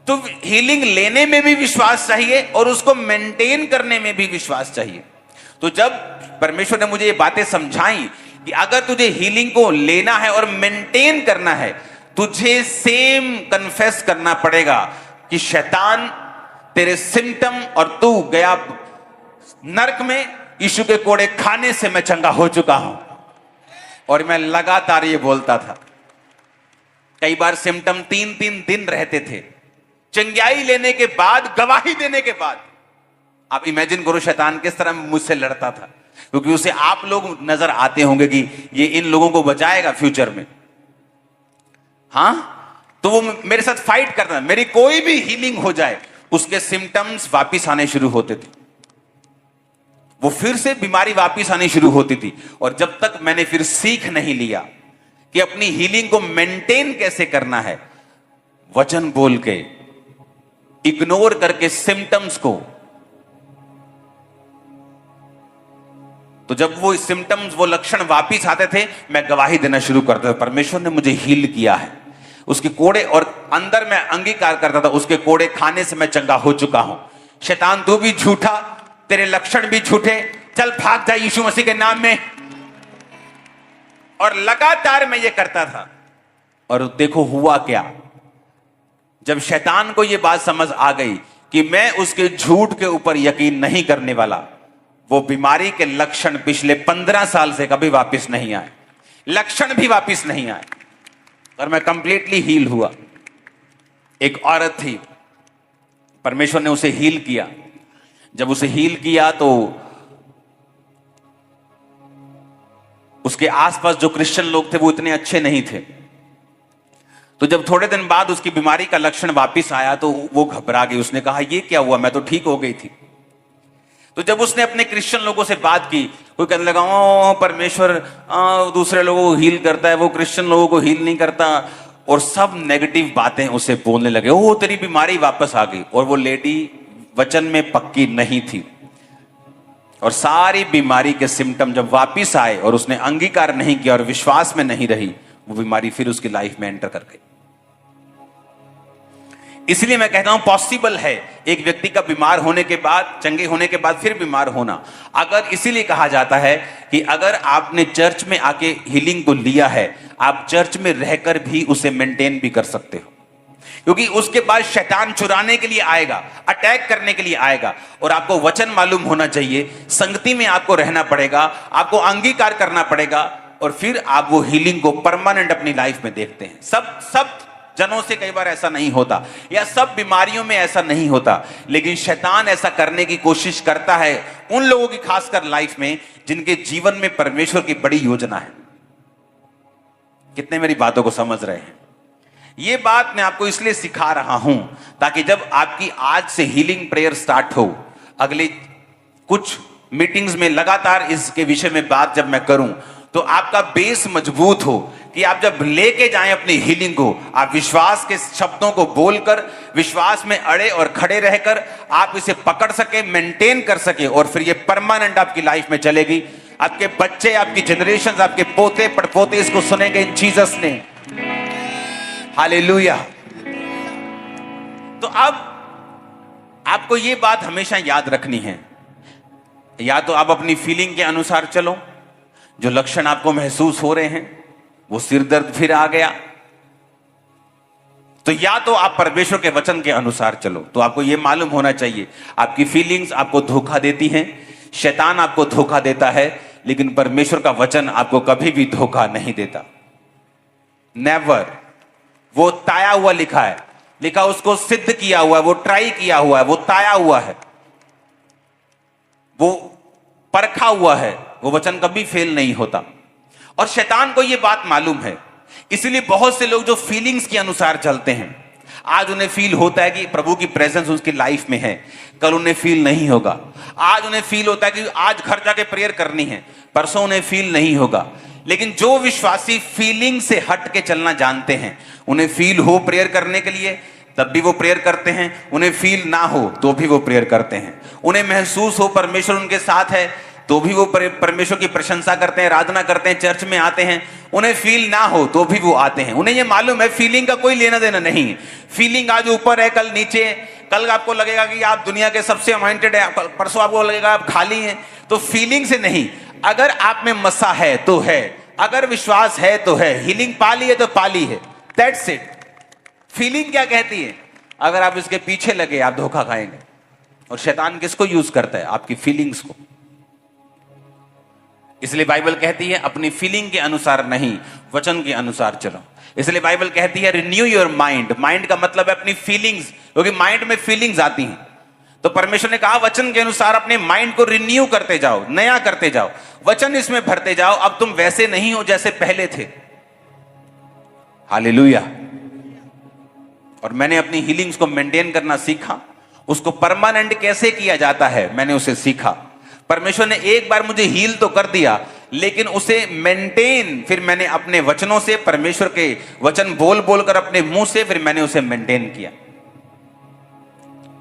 [SPEAKER 1] तो हीलिंग लेने में भी विश्वास चाहिए और उसको मेंटेन करने में भी विश्वास चाहिए। तो जब परमेश्वर ने मुझे ये बातें समझाई कि अगर तुझे हीलिंग को लेना है और मेंटेन करना है, तुझे सेम कन्फेस करना पड़ेगा कि शैतान तेरे सिम्टम और तू गया नरक में, यीशु के कोड़े खाने से मैं चंगा हो चुका हूं। और मैं लगातार ये बोलता था। कई बार सिम्टम 3-3 दिन रहते थे। चंगाई लेने के बाद, गवाही देने के बाद, आप इमेजिन करो शैतान किस तरह मुझसे लड़ता था, क्योंकि उसे आप लोग नजर आते होंगे कि ये इन लोगों को बचाएगा फ्यूचर में। हां, तो वो मेरे साथ फाइट करना, मेरी कोई भी हीलिंग हो जाए उसके सिम्टम्स वापिस आने शुरू होते थे, वो फिर से बीमारी वापिस आनी शुरू होती थी। और जब तक मैंने फिर सीख नहीं लिया कि अपनी हीलिंग को मेंटेन कैसे करना है, वचन बोल के, इग्नोर करके सिम्टम्स को, तो जब वो सिम्टम्स, वो लक्षण वापिस आते थे, मैं गवाही देना शुरू करता था, परमेश्वर ने मुझे हील किया है। उसके कोड़े, और अंदर मैं अंगीकार करता था, उसके कोड़े खाने से मैं चंगा हो चुका हूं। शैतान तू भी झूठा, तेरे लक्षण भी झूठे, चल भाग जा यीशु मसीह के नाम में। और लगातार मैं ये करता था। और देखो हुआ क्या, जब शैतान को ये बात समझ आ गई कि मैं उसके झूठ के ऊपर यकीन नहीं करने वाला, वो बीमारी के लक्षण पिछले 15 साल से कभी वापस नहीं आए, लक्षण भी वापस नहीं आए, और मैं कंप्लीटली हील हुआ। एक औरत थी, परमेश्वर ने उसे हील किया। जब उसे हील किया तो उसके आसपास जो क्रिश्चियन लोग थे वो इतने अच्छे नहीं थे। तो जब थोड़े दिन बाद उसकी बीमारी का लक्षण वापस आया तो वो घबरा गई। उसने कहा ये क्या हुआ, मैं तो ठीक हो गई थी। तो जब उसने अपने क्रिश्चियन लोगों से बात की, कोई कहने लगा ओ परमेश्वर दूसरे लोगों को हील करता है, वो क्रिश्चियन लोगों को हील नहीं करता, और सब नेगेटिव बातें उसे बोलने लगे। ओ तेरी बीमारी वापस आ गई। और वो लेडी वचन में पक्की नहीं थी, और सारी बीमारी के सिम्टम जब वापिस आए और उसने अंगीकार नहीं किया और विश्वास में नहीं रही, वो बीमारी फिर उसकी लाइफ में एंटर कर गई। इसलिए मैं कहता हूं पॉसिबल है एक व्यक्ति का बीमार होने के बाद, चंगे होने के बाद फिर बीमार होना। अगर इसीलिए कहा जाता है कि अगर आपने चर्च में आके हीलिंग को लिया है, आप चर्च में रहकर भी उसे मेंटेन भी कर सकते हो, क्योंकि उसके बाद शैतान चुराने के लिए आएगा, अटैक करने के लिए आएगा। और आपको वचन मालूम होना चाहिए, संगति में आपको रहना पड़ेगा, आपको अंगीकार करना पड़ेगा, और फिर आप वो हीलिंग को परमानेंट अपनी लाइफ में देखते हैं। सब जनों से कई बार ऐसा नहीं होता, या सब बीमारियों में ऐसा नहीं होता, लेकिन शैतान ऐसा करने की कोशिश करता है उन लोगों की खासकर लाइफ में जिनके जीवन में परमेश्वर की बड़ी योजना है। कितने मेरी बातों को समझ रहे हैं? ये बात मैं आपको इसलिए सिखा रहा हूं ताकि जब आपकी आज से हीलिंग प्रेयर स्टार्ट हो, अगले कुछ मीटिंग्स में लगातार इसके विषय में बात जब मैं करूं, तो आपका बेस मजबूत हो कि आप जब लेके जाएं अपनी हीलिंग को, आप विश्वास के शब्दों को बोलकर, विश्वास में अड़े और खड़े रहकर आप इसे पकड़ सके, मेंटेन कर सके, और फिर ये परमानेंट आपकी लाइफ में चलेगी। आपके बच्चे, आपकी जनरेशन, आपके पोते पड़पोते इसको सुनेंगे इन जीसस ने। हालेलुया। तो अब आपको ये बात हमेशा याद रखनी है, या तो आप अपनी फीलिंग के अनुसार चलो, जो लक्षण आपको महसूस हो रहे हैं, वो सिर दर्द फिर आ गया, तो या तो आप परमेश्वर के वचन के अनुसार चलो। तो आपको यह मालूम होना चाहिए, आपकी फीलिंग्स आपको धोखा देती हैं, शैतान आपको धोखा देता है, लेकिन परमेश्वर का वचन आपको कभी भी धोखा नहीं देता। नेवर। वो ताया हुआ लिखा है, लिखा उसको सिद्ध किया हुआ है, वो ट्राई किया हुआ है, वो ताया हुआ है, वो परखा हुआ है, वो वचन कभी फेल नहीं होता। और शैतान को यह बात मालूम है, इसलिए बहुत से लोग जो फीलिंग्स के अनुसार चलते हैं, आज उन्हें फील होता है कि प्रभु की प्रेजेंस उसकी लाइफ में है, कल उन्हें फील नहीं होगा। आज उन्हें फील होता है कि आज घर जाके प्रेयर करनी है, परसों उन्हें फील नहीं होगा। लेकिन जो विश्वासी फीलिंग से हट के चलना जानते हैं, उन्हें फील हो प्रेयर करने के लिए तब भी वो प्रेयर करते हैं, उन्हें फील ना हो तो भी वो प्रेयर करते हैं, उन्हें महसूस हो परमेश्वर उनके साथ है तो भी वो परमेश्वर की प्रशंसा करते हैं, आराधना करते हैं, चर्च में आते हैं, उन्हें फील ना हो तो भी वो आते हैं। उन्हें ये मालूम है फीलिंग का कोई लेना देना नहीं। फीलिंग आज ऊपर है, कल नीचे, कल आपको लगेगा कि आप दुनिया के सबसे अनॉइंटेड है, परसों आपको लगेगा आप खाली हैं। तो फीलिंग से नहीं, अगर आप में मसा है तो है, अगर विश्वास है तो है, हीलिंग पा ली है तो पा ली है, दैट्स इट। फीलिंग क्या कहती है? अगर आप इसके पीछे लगे आप धोखा खाएंगे। और शैतान किसको यूज करता है? आपकी फीलिंग्स को। इसलिए बाइबल कहती है अपनी फीलिंग के अनुसार नहीं, वचन के अनुसार चलो। इसलिए बाइबल कहती है रिन्यू योर माइंड। माइंड का मतलब है अपनी फीलिंग्स, क्योंकि माइंड में फीलिंग्स आती हैं। तो परमेश्वर ने कहा वचन के अनुसार अपने माइंड को रिन्यू करते जाओ, नया करते जाओ, वचन इसमें भरते जाओ। अब तुम वैसे नहीं हो जैसे पहले थे। हालेलुया। और मैंने अपनी हीलिंग्स को मेंटेन करना सीखा। उसको परमानेंट कैसे किया जाता है मैंने उसे सीखा। परमेश्वर ने एक बार मुझे हील तो कर दिया, लेकिन उसे मेंटेन फिर मैंने अपने वचनों से, परमेश्वर के वचन बोल बोल कर अपने मुंह से फिर मैंने उसे मेंटेन किया।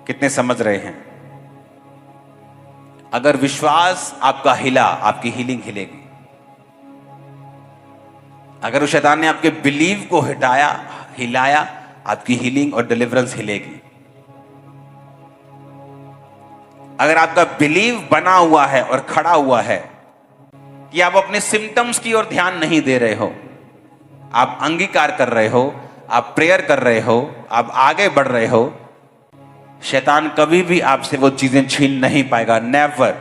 [SPEAKER 1] कितने समझ रहे हैं? अगर विश्वास आपका हिला, आपकी हीलिंग हिलेगी। अगर उस शैतान ने आपके बिलीव को हटाया, हिलाया, आपकी हीलिंग और डिलीवरेंस हिलेगी। अगर आपका बिलीव बना हुआ है और खड़ा हुआ है कि आप अपने सिम्टम्स की ओर ध्यान नहीं दे रहे हो, आप अंगीकार कर रहे हो, आप प्रेयर कर रहे हो, आप आगे बढ़ रहे हो, शैतान कभी भी आपसे वो चीजें छीन नहीं पाएगा। नेवर।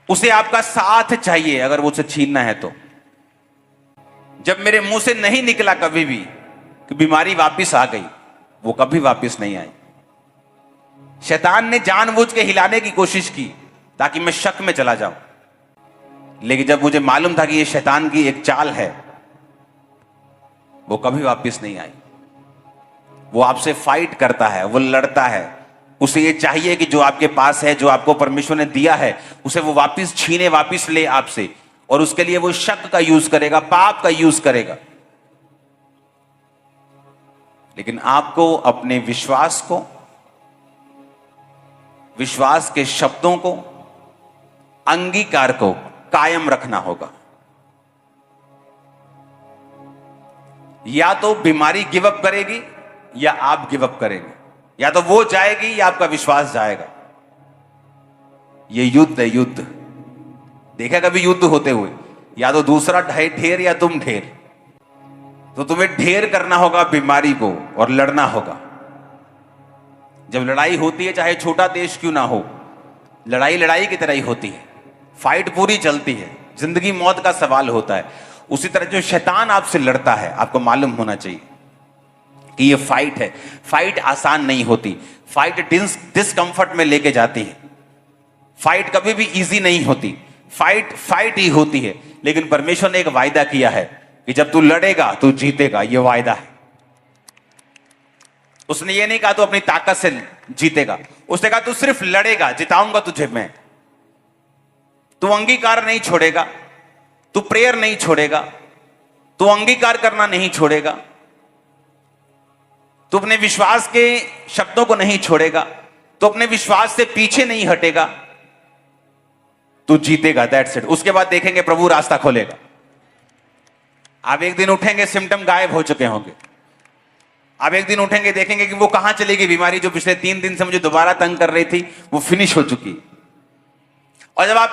[SPEAKER 1] उसे आपका साथ चाहिए अगर वो उसे छीनना है तो। जब मेरे मुंह से नहीं निकला कभी भी कि बीमारी वापस आ गई, वो कभी वापस नहीं आई। शैतान ने जानबूझ के हिलाने की कोशिश की ताकि मैं शक में चला जाऊं, लेकिन जब मुझे मालूम था कि ये शैतान की एक चाल है, वो कभी वापस नहीं आई। वो आपसे फाइट करता है, वो लड़ता है। उसे ये चाहिए कि जो आपके पास है, जो आपको परमेश्वर ने दिया है, उसे वो वापस छीने, वापस ले आपसे। और उसके लिए वो शक का यूज करेगा, पाप का यूज करेगा। लेकिन आपको अपने विश्वास को, विश्वास के शब्दों को, अंगीकार को कायम रखना होगा। या तो बीमारी गिव अप करेगी या आप गिव अप करेंगे। या तो वो जाएगी या आपका विश्वास जाएगा। ये युद्ध है, युद्ध। देखा कभी युद्ध होते हुए? या तो दूसरा ढेर या तुम ढेर। तो तुम्हें ढेर करना होगा बीमारी को और लड़ना होगा। जब लड़ाई होती है, चाहे छोटा देश क्यों ना हो, लड़ाई लड़ाई की तरह ही होती है। फाइट पूरी चलती है, जिंदगी मौत का सवाल होता है। उसी तरह जो शैतान आपसे लड़ता है, आपको मालूम होना चाहिए कि ये फाइट है। फाइट आसान नहीं होती। फाइट डिस्कंफर्ट में लेके जाती है। फाइट कभी भी इजी नहीं होती। फाइट ही होती है। लेकिन परमेश्वर ने एक वायदा किया है कि जब तू लड़ेगा तू जीतेगा। ये वायदा है। उसने ये नहीं कहा तू अपनी ताकत से जीतेगा, उसने कहा तू सिर्फ लड़ेगा, जिताऊंगा तुझे मैं। तू अंगीकार नहीं छोड़ेगा, तू प्रेयर नहीं छोड़ेगा, तू अंगीकार करना नहीं छोड़ेगा, तू अपने विश्वास के शब्दों को नहीं छोड़ेगा, तू अपने विश्वास से पीछे नहीं हटेगा, तू जीतेगा। That's it. उसके बाद देखेंगे प्रभु रास्ता खोलेगा। आप एक दिन उठेंगे, सिम्टम गायब हो चुके होंगे। आप एक दिन उठेंगे, देखेंगे कि वो कहां चली गई बीमारी जो पिछले 3 दिन से मुझे दोबारा तंग कर रही थी, वो फिनिश हो चुकी। और जब आप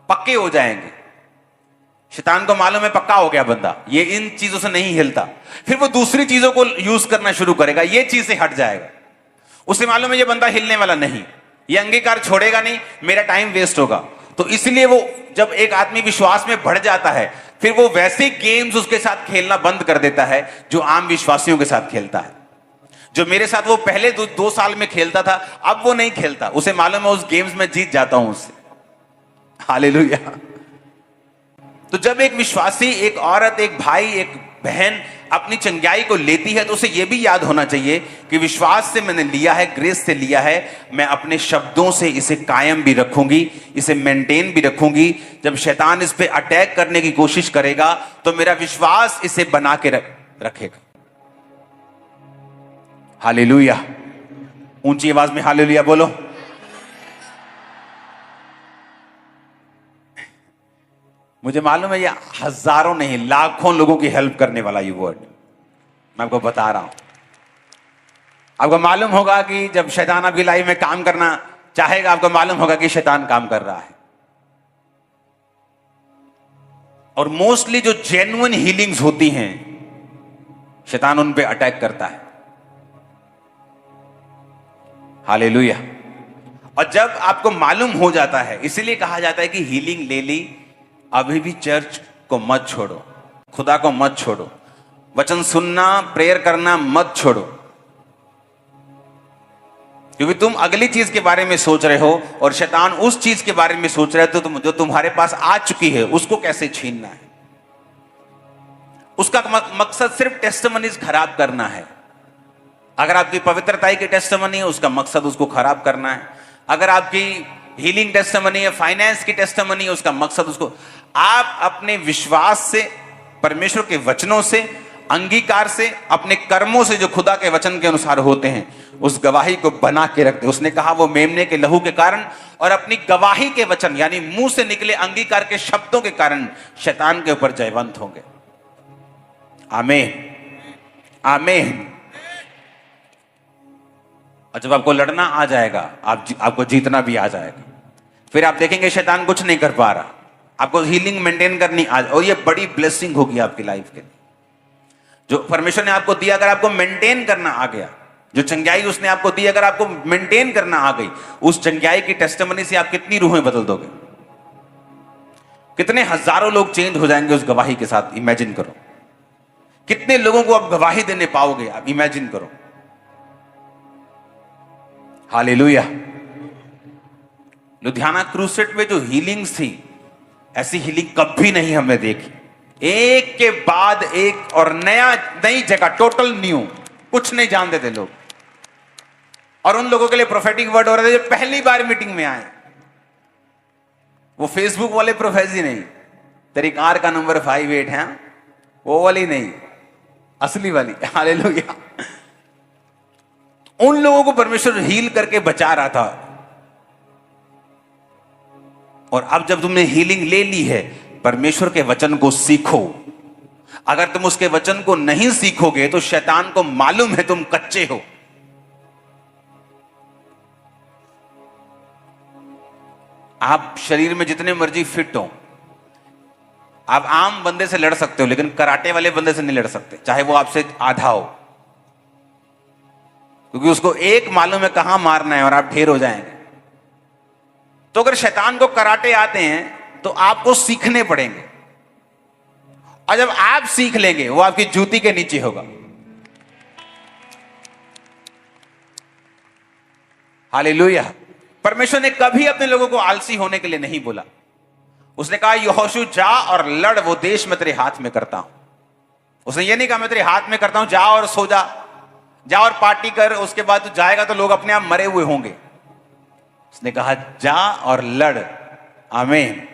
[SPEAKER 1] पक्के हो जाएंगे, शैतान को मालूम है पक्का हो गया बंदा, ये इन चीजों से नहीं हिलता, फिर वो दूसरी चीजों को यूज करना शुरू करेगा। ये चीज से हट जाएगा। उसे मालूम है ये बंदा हिलने वाला नहीं, ये अंगीकार छोड़ेगा नहीं, मेरा टाइम वेस्ट होगा। तो इसलिए वो जब एक आदमी विश्वास में बढ़ जाता है, फिर वो वैसे गेम्स उसके साथ खेलना बंद कर देता है जो आम विश्वासियों के साथ खेलता है। जो मेरे साथ वो पहले 2 साल में खेलता था, अब वो नहीं खेलता। उसे मालूम है उस गेम्स में जीत जाता हूं उससे। हालेलुया। तो जब एक विश्वासी, एक औरत, एक भाई, एक बहन अपनी चंगाई को लेती है, तो उसे यह भी याद होना चाहिए कि विश्वास से मैंने लिया है, ग्रेस से लिया है, मैं अपने शब्दों से इसे कायम भी रखूंगी, इसे मेंटेन भी रखूंगी। जब शैतान इस पे अटैक करने की कोशिश करेगा तो मेरा विश्वास इसे बना के रखेगा। हालेलुया। ऊंची आवाज में हालेलुया बोलो। मुझे मालूम है ये हजारों नहीं, लाखों लोगों की हेल्प करने वाला ये वर्ड मैं आपको बता रहा हूं। आपको मालूम होगा कि जब शैतान आपकी लाइफ में काम करना चाहेगा, आपको मालूम होगा कि शैतान काम कर रहा है। और मोस्टली जो जेन्युइन हीलिंग्स होती हैं, शैतान उन पे अटैक करता है। हालेलुया। और जब आपको मालूम हो जाता है, इसीलिए कहा जाता है कि हीलिंग ले ली, अभी भी चर्च को मत छोड़ो, खुदा को मत छोड़ो, वचन सुनना, प्रेयर करना मत छोड़ो। क्योंकि तुम अगली चीज के बारे में सोच रहे हो और शैतान उस चीज के बारे में सोच रहे हो, तो जो तुम्हारे पास आ चुकी है उसको कैसे छीनना है। उसका मकसद सिर्फ टेस्टिमनीज खराब करना है। अगर आपकी पवित्रता की टेस्टिमनी है, उसका मकसद उसको खराब करना है। अगर आपकी हीलिंग टेस्टिमनी है, फाइनेंस की टेस्टिमनी है, उसका मकसद उसको। आप अपने विश्वास से, परमेश्वर के वचनों से, अंगीकार से, अपने कर्मों से जो खुदा के वचन के अनुसार होते हैं, उस गवाही को बना के रखते। उसने कहा वो मेमने के लहू के कारण और अपनी गवाही के वचन यानी मुंह से निकले अंगीकार के शब्दों के कारण शैतान के ऊपर जयवंत होंगे। आमीन, आमीन। और जब आपको लड़ना आ जाएगा, आपको जीतना भी आ जाएगा, फिर आप देखेंगे शैतान कुछ नहीं कर पा रहा। आपको हीलिंग मेंटेन करनी आ, और ये बड़ी ब्लेसिंग होगी आपकी लाइफ के लिए। जो परमेश्वर ने आपको दिया, अगर आपको मेंटेन करना आ गया, जो चंगाई उसने आपको दी, अगर आपको मेंटेन करना आ गई, उस चंगाई की टेस्टिमनी से आप कितनी रूहें बदल दोगे, कितने हजारों लोग चेंज हो जाएंगे उस गवाही के साथ। इमेजिन करो कितने लोगों को आप गवाही देने पाओगे, आप इमेजिन करो। हालेलुया। लुधियाना क्रूसेड में जो हीलिंग्स थी, ऐसी हीलिंग कभी नहीं हमने देखी। एक के बाद एक और नई जगह, टोटल न्यू, कुछ नहीं जानते थे लोग। और उन लोगों के लिए प्रोफेटिक वर्ड हो रहे थे जो पहली बार मीटिंग में आए। वो फेसबुक वाले प्रोफेसी नहीं, तेरी कार का नंबर 58 है, वो वाली नहीं, असली वाली। हालेलुया। उन लोगों को परमेश्वर हील करके बचा रहा था। और अब जब तुमने हीलिंग ले ली है, परमेश्वर के वचन को सीखो। अगर तुम उसके वचन को नहीं सीखोगे तो शैतान को मालूम है तुम कच्चे हो। आप शरीर में जितने मर्जी फिट हो, आप आम बंदे से लड़ सकते हो, लेकिन कराटे वाले बंदे से नहीं लड़ सकते, चाहे वो आपसे आधा हो, क्योंकि उसको एक मालूम है कहां मारना है और आप ढेर हो जाएंगे। तो अगर शैतान को कराटे आते हैं तो आपको सीखने पड़ेंगे, और जब आप सीख लेंगे वो आपकी जूती के नीचे होगा। हालेलुया। परमेश्वर ने कभी अपने लोगों को आलसी होने के लिए नहीं बोला। उसने कहा यहोशू जा और लड़, वो देश मैं तेरे हाथ में करता हूं। उसने ये नहीं कहा मैं तेरे हाथ में करता हूं, जा और सो जा और पार्टी कर, उसके बाद तू जाएगा तो लोग अपने आप मरे हुए होंगे। उसने कहा जा और लड़। आमीन।